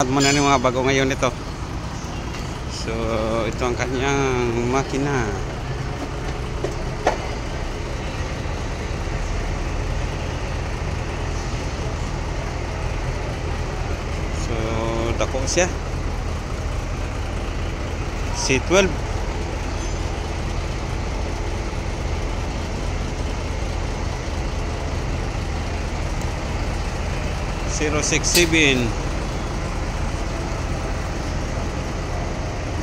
Muna ng mga bago ngayon ito. So ito ang kanyang makina. So dako siya C12 067.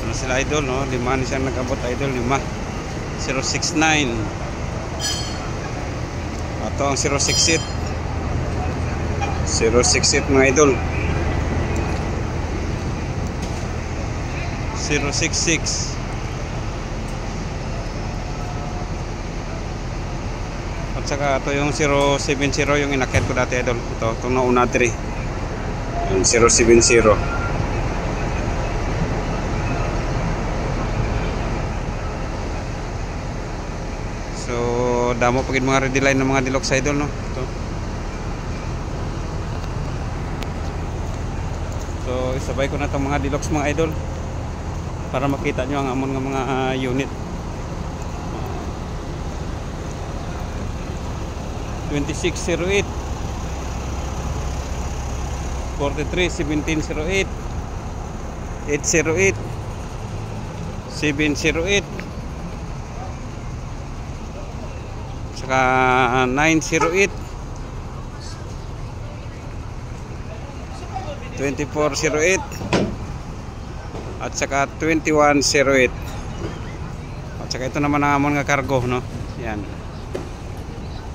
Ano sila idol, no? 5 na siyang nag-abot idol, 5. 069. Ito ang 068. 068 mga idol. 066. At saka ito yung 070 yung inakyat ko dati idol. Itong nauna 3. Yung 070. So damo pagid mga ready line ng mga Deluxe idol, no? Ito. So isabay ko na itong mga Deluxe mga idol para makita nyo ang amon ng mga unit. 2608 43 1708 808 708 saka 908 2408 at saka 2108 at saka ito naman ang amon nga cargo, no? Yan,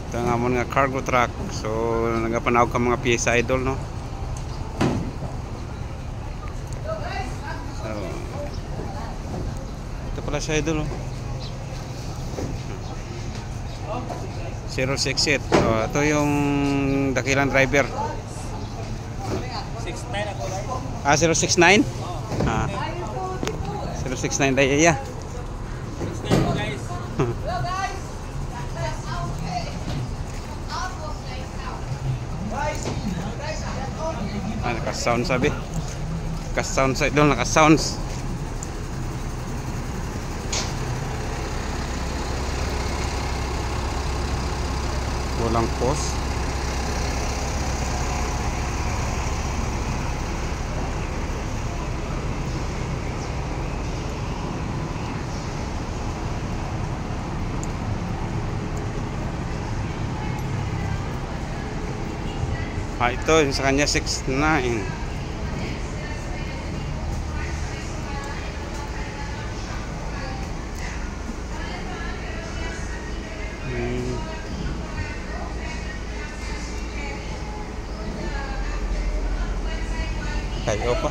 ito ang amon nga cargo truck. So nagapanawag ka mga piyesa idol, no? So ito pala siya idol, no? 068. So ito yung dakilang driver. 69 ako lang. 069? 069 daya ya. 69 po guys. Naka-sound sabi. Naka-sound sa idol, naka-sounds. Walang post. Ito yung sa kanya 69. Kayo pa.